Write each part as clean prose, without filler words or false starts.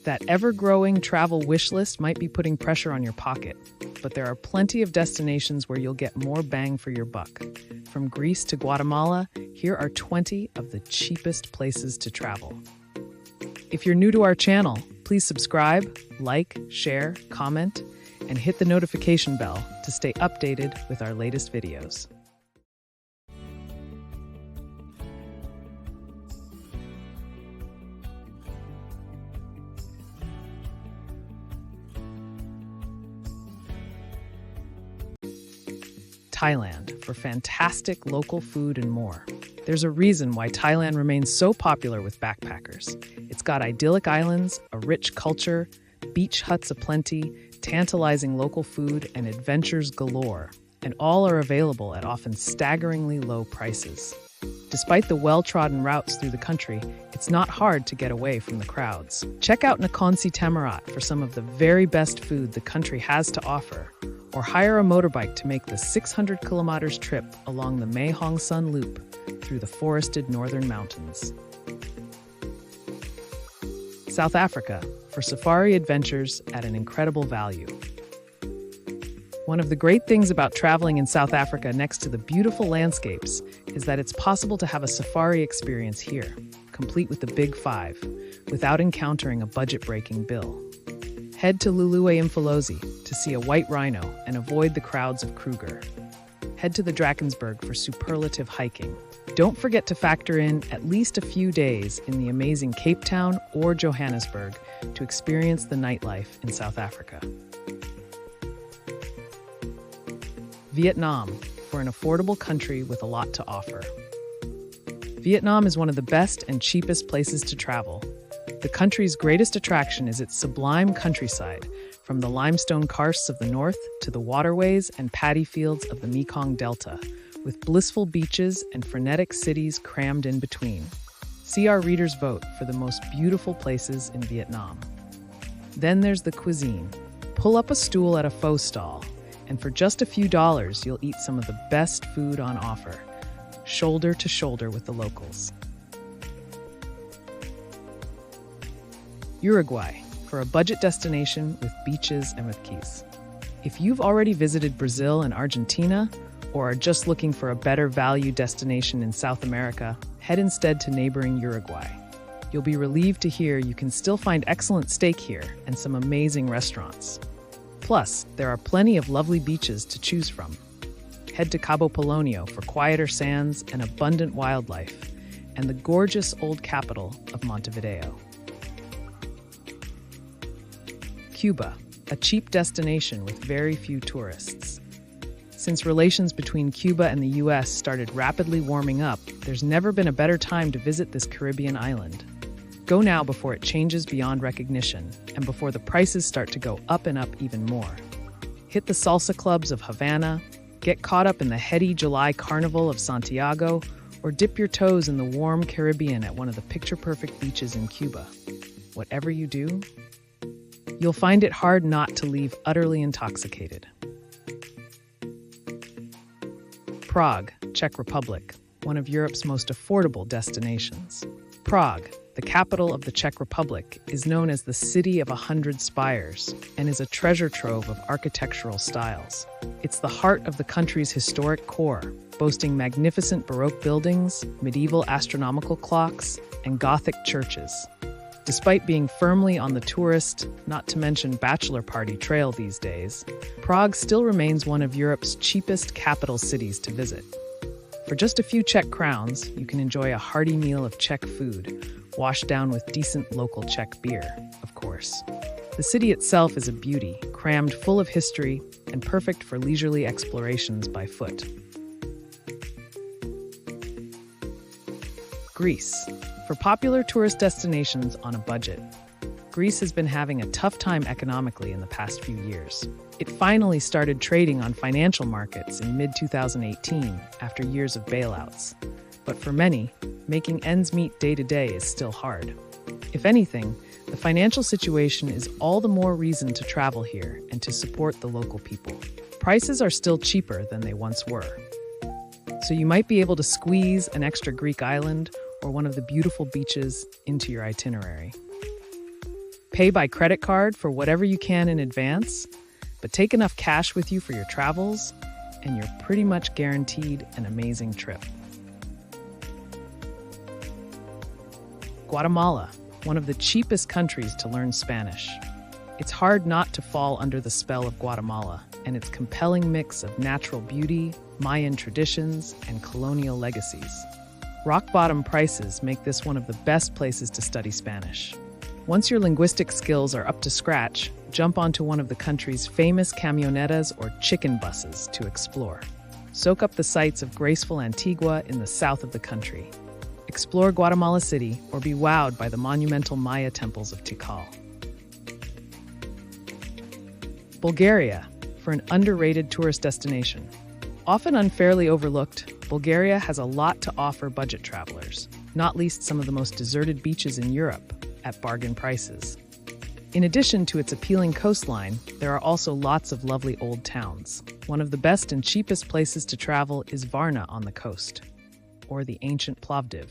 That ever-growing travel wish list might be putting pressure on your pocket, but there are plenty of destinations where you'll get more bang for your buck. From Greece to Guatemala, here are 20 of the cheapest places to travel. If you're new to our channel, please subscribe, like, share, comment, and hit the notification bell to stay updated with our latest videos. Thailand for fantastic local food and more. There's a reason why Thailand remains so popular with backpackers. It's got idyllic islands, a rich culture, beach huts aplenty, tantalizing local food, and adventures galore, and all are available at often staggeringly low prices. Despite the well-trodden routes through the country, it's not hard to get away from the crowds. Check out Nakhon Si Thammarat for some of the very best food the country has to offer, or hire a motorbike to make the 600 kilometers trip along the Mae Hong Son Loop through the forested northern mountains. South Africa for safari adventures at an incredible value. One of the great things about traveling in South Africa next to the beautiful landscapes is that it's possible to have a safari experience here, complete with the Big Five, without encountering a budget-breaking bill. Head to Luluwe Mfolozi to see a white rhino and avoid the crowds of Kruger. Head to the Drakensberg for superlative hiking. Don't forget to factor in at least a few days in the amazing Cape Town or Johannesburg to experience the nightlife in South Africa. Vietnam for an affordable country with a lot to offer. Vietnam is one of the best and cheapest places to travel. The country's greatest attraction is its sublime countryside, from the limestone karsts of the north to the waterways and paddy fields of the Mekong Delta, with blissful beaches and frenetic cities crammed in between. See our readers' vote for the most beautiful places in Vietnam. Then there's the cuisine. Pull up a stool at a pho stall, and for just a few dollars, you'll eat some of the best food on offer, shoulder to shoulder with the locals. Uruguay for a budget destination with beaches and with keys. If you've already visited Brazil and Argentina, or are just looking for a better value destination in South America, head instead to neighboring Uruguay. You'll be relieved to hear you can still find excellent steak here and some amazing restaurants. Plus, there are plenty of lovely beaches to choose from. Head to Cabo Polonio for quieter sands and abundant wildlife, and the gorgeous old capital of Montevideo. Cuba, a cheap destination with very few tourists. Since relations between Cuba and the US started rapidly warming up, there's never been a better time to visit this Caribbean island. Go now before it changes beyond recognition, and before the prices start to go up and up even more. Hit the salsa clubs of Havana, get caught up in the heady July Carnival of Santiago, or dip your toes in the warm Caribbean at one of the picture-perfect beaches in Cuba. Whatever you do, you'll find it hard not to leave utterly intoxicated. Prague, Czech Republic, one of Europe's most affordable destinations. Prague, the capital of the Czech Republic, is known as the City of 100 Spires and is a treasure trove of architectural styles. It's the heart of the country's historic core, boasting magnificent Baroque buildings, medieval astronomical clocks, and Gothic churches. Despite being firmly on the tourist, not to mention bachelor party trail these days, Prague still remains one of Europe's cheapest capital cities to visit. For just a few Czech crowns, you can enjoy a hearty meal of Czech food, washed down with decent local Czech beer, of course. The city itself is a beauty, crammed full of history and perfect for leisurely explorations by foot. Greece, for popular tourist destinations on a budget. Greece has been having a tough time economically in the past few years. It finally started trading on financial markets in mid-2018 after years of bailouts. But for many, making ends meet day to day is still hard. If anything, the financial situation is all the more reason to travel here and to support the local people. Prices are still cheaper than they once were. So you might be able to squeeze an extra Greek island or one of the beautiful beaches into your itinerary. Pay by credit card for whatever you can in advance, but take enough cash with you for your travels, and you're pretty much guaranteed an amazing trip. Guatemala, one of the cheapest countries to learn Spanish. It's hard not to fall under the spell of Guatemala and its compelling mix of natural beauty, Mayan traditions, and colonial legacies. Rock-bottom prices make this one of the best places to study Spanish. Once your linguistic skills are up to scratch, jump onto one of the country's famous camionetas or chicken buses to explore. Soak up the sights of graceful Antigua in the south of the country. Explore Guatemala City or be wowed by the monumental Maya temples of Tikal. Bulgaria, for an underrated tourist destination. Often unfairly overlooked, Bulgaria has a lot to offer budget travelers, not least some of the most deserted beaches in Europe, at bargain prices. In addition to its appealing coastline, there are also lots of lovely old towns. One of the best and cheapest places to travel is Varna on the coast, or the ancient Plovdiv.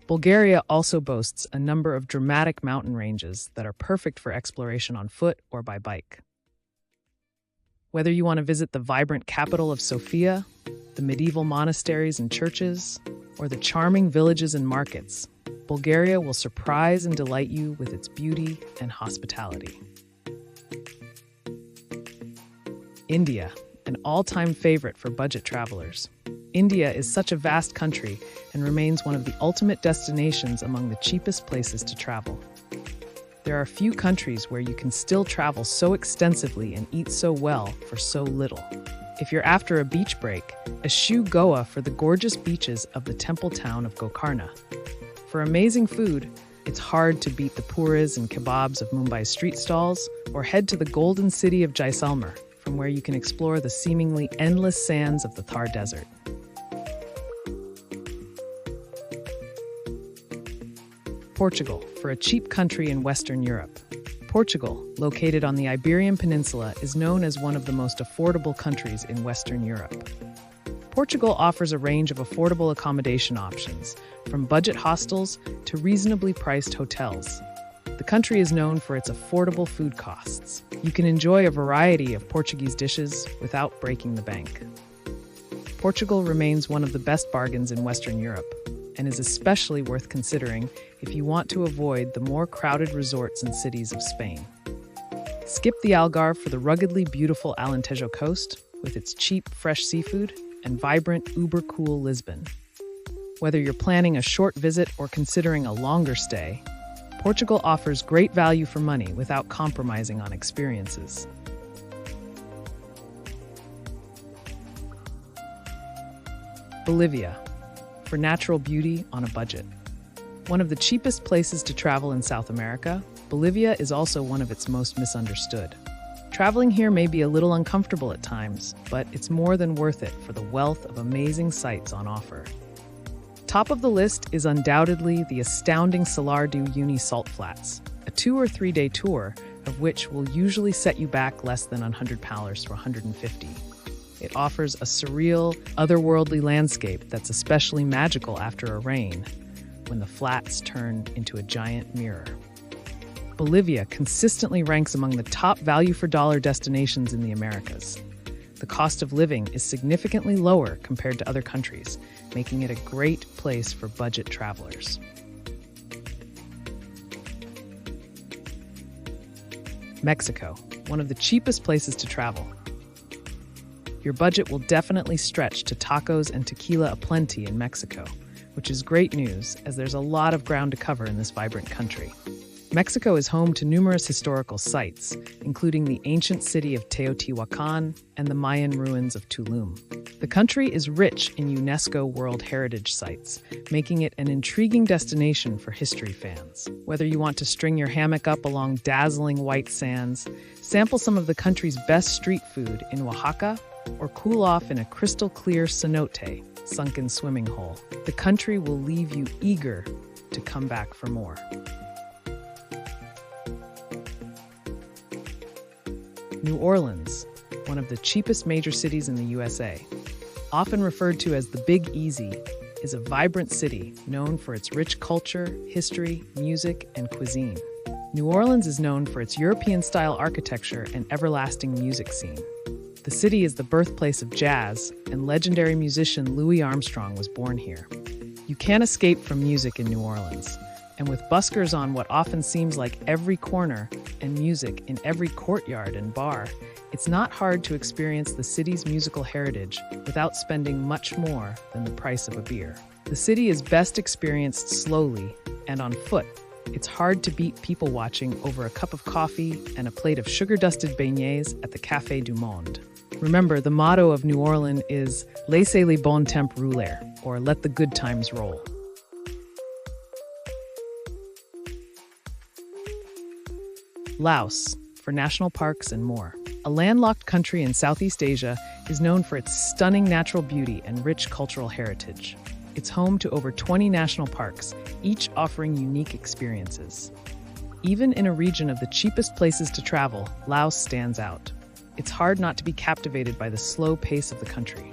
Bulgaria also boasts a number of dramatic mountain ranges that are perfect for exploration on foot or by bike. Whether you want to visit the vibrant capital of Sofia, the medieval monasteries and churches, or the charming villages and markets, Bulgaria will surprise and delight you with its beauty and hospitality. India, an all-time favorite for budget travelers. India is such a vast country and remains one of the ultimate destinations among the cheapest places to travel. There are few countries where you can still travel so extensively and eat so well for so little. If you're after a beach break, eschew Goa for the gorgeous beaches of the temple town of Gokarna. For amazing food, it's hard to beat the puris and kebabs of Mumbai's street stalls, or head to the golden city of Jaisalmer, from where you can explore the seemingly endless sands of the Thar Desert. Portugal, for a cheap country in Western Europe. Portugal, located on the Iberian Peninsula, is known as one of the most affordable countries in Western Europe. Portugal offers a range of affordable accommodation options, from budget hostels to reasonably priced hotels. The country is known for its affordable food costs. You can enjoy a variety of Portuguese dishes without breaking the bank. Portugal remains one of the best bargains in Western Europe, and is especially worth considering if you want to avoid the more crowded resorts and cities of Spain. Skip the Algarve for the ruggedly beautiful Alentejo coast, with its cheap, fresh seafood, and vibrant, uber-cool Lisbon. Whether you're planning a short visit or considering a longer stay, Portugal offers great value for money without compromising on experiences. Bolivia, for natural beauty on a budget. One of the cheapest places to travel in South America, Bolivia is also one of its most misunderstood. Traveling here may be a little uncomfortable at times, but it's more than worth it for the wealth of amazing sights on offer. Top of the list is undoubtedly the astounding Salar do Uyuni salt flats, a 2 or 3 day tour of which will usually set you back less than $100 to $150. It offers a surreal, otherworldly landscape that's especially magical after a rain, when the flats turn into a giant mirror. Bolivia consistently ranks among the top value for dollar destinations in the Americas. The cost of living is significantly lower compared to other countries, making it a great place for budget travelers. Mexico, one of the cheapest places to travel. Your budget will definitely stretch to tacos and tequila aplenty in Mexico, which is great news as there's a lot of ground to cover in this vibrant country. Mexico is home to numerous historical sites, including the ancient city of Teotihuacan and the Mayan ruins of Tulum. The country is rich in UNESCO World Heritage Sites, making it an intriguing destination for history fans. Whether you want to string your hammock up along dazzling white sands, sample some of the country's best street food in Oaxaca, or cool off in a crystal-clear cenote, sunken swimming hole, the country will leave you eager to come back for more. New Orleans, one of the cheapest major cities in the USA. Often referred to as the Big Easy, is a vibrant city known for its rich culture, history, music, and cuisine. New Orleans is known for its European-style architecture and everlasting music scene. The city is the birthplace of jazz, and legendary musician Louis Armstrong was born here. You can't escape from music in New Orleans, and with buskers on what often seems like every corner and music in every courtyard and bar, it's not hard to experience the city's musical heritage without spending much more than the price of a beer. The city is best experienced slowly and on foot. It's hard to beat people watching over a cup of coffee and a plate of sugar-dusted beignets at the Café du Monde. Remember, the motto of New Orleans is Laissez les bon temps rouler, or let the good times roll. Laos, for national parks and more. A landlocked country in Southeast Asia, is known for its stunning natural beauty and rich cultural heritage. It's home to over 20 national parks, each offering unique experiences. Even in a region of the cheapest places to travel, Laos stands out. It's hard not to be captivated by the slow pace of the country.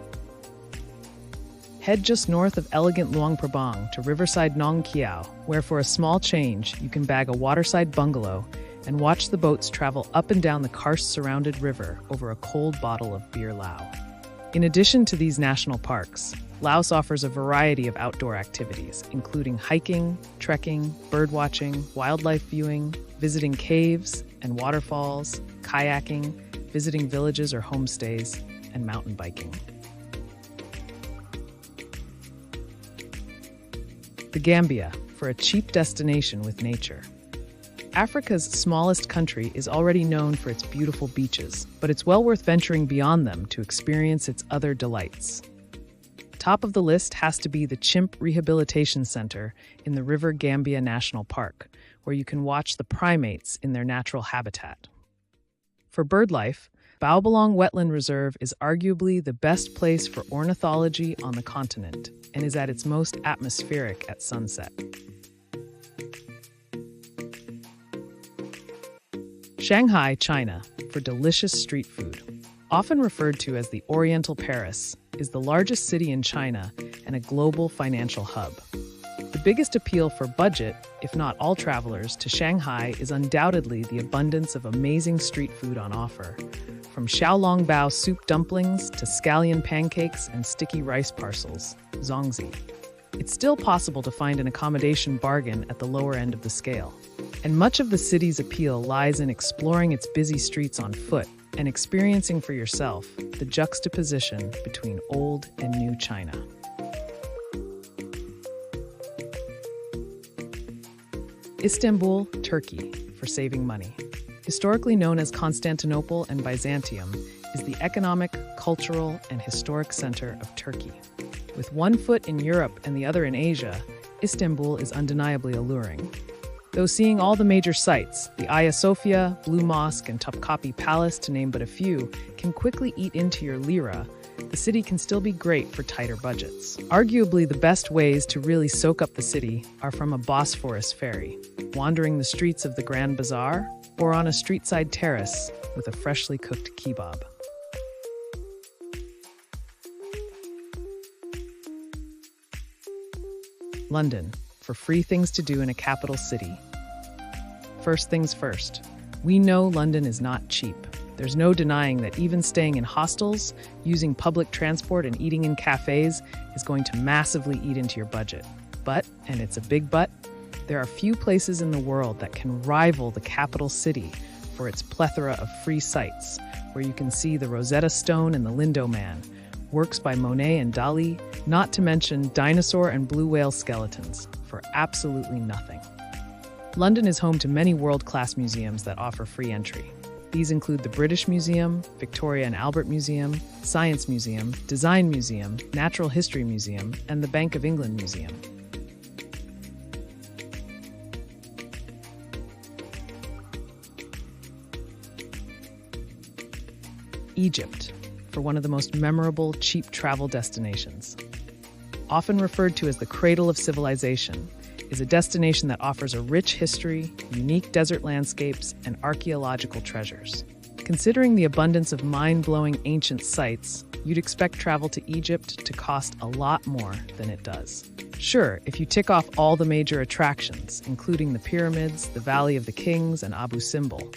Head just north of elegant Luang Prabang to riverside Nong Kiao, where for a small change, you can bag a waterside bungalow and watch the boats travel up and down the karst-surrounded river over a cold bottle of beer Lao. In addition to these national parks, Laos offers a variety of outdoor activities, including hiking, trekking, birdwatching, wildlife viewing, visiting caves and waterfalls, kayaking, visiting villages or homestays, and mountain biking. The Gambia, for a cheap destination with nature. Africa's smallest country is already known for its beautiful beaches, but it's well worth venturing beyond them to experience its other delights. Top of the list has to be the Chimp Rehabilitation Center in the River Gambia National Park, where you can watch the primates in their natural habitat. For birdlife, Baobalong Wetland Reserve is arguably the best place for ornithology on the continent and is at its most atmospheric at sunset. Shanghai China, for delicious street food. Often referred to as the Oriental Paris, is the largest city in China and a global financial hub. The biggest appeal for budget, if not all travelers, to Shanghai is undoubtedly the abundance of amazing street food on offer, from xiaolongbao soup dumplings to scallion pancakes and sticky rice parcels, zongzi. It's still possible to find an accommodation bargain at the lower end of the scale. And much of the city's appeal lies in exploring its busy streets on foot and experiencing for yourself the juxtaposition between old and new China. Istanbul, Turkey, for saving money. Historically known as Constantinople and Byzantium, is the economic, cultural, and historic center of Turkey. With one foot in Europe and the other in Asia, Istanbul is undeniably alluring. Though seeing all the major sites, the Hagia Sophia, Blue Mosque, and Topkapi Palace, to name but a few, can quickly eat into your lira, the city can still be great for tighter budgets. Arguably, the best ways to really soak up the city are from a Bosphorus ferry, wandering the streets of the Grand Bazaar, or on a street-side terrace with a freshly cooked kebab. London, for free things to do in a capital city. First things first, we know London is not cheap. There's no denying that even staying in hostels, using public transport, and eating in cafes is going to massively eat into your budget. But, and it's a big but, there are few places in the world that can rival the capital city for its plethora of free sites, where you can see the Rosetta Stone and the Lindo Man, works by Monet and Dali, not to mention dinosaur and blue whale skeletons, for absolutely nothing. London is home to many world-class museums that offer free entry. These include the British Museum, Victoria and Albert Museum, Science Museum, Design Museum, Natural History Museum, and the Bank of England Museum. Egypt, for one of the most memorable cheap travel destinations. Often referred to as the cradle of civilization, is a destination that offers a rich history, unique desert landscapes, and archaeological treasures. Considering the abundance of mind-blowing ancient sites, you'd expect travel to Egypt to cost a lot more than it does. Sure, if you tick off all the major attractions, including the pyramids, the Valley of the Kings, and Abu Simbel,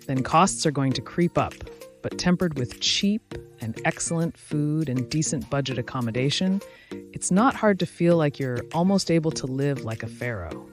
then costs are going to creep up, but tempered with cheap and excellent food and decent budget accommodation, it's not hard to feel like you're almost able to live like a pharaoh.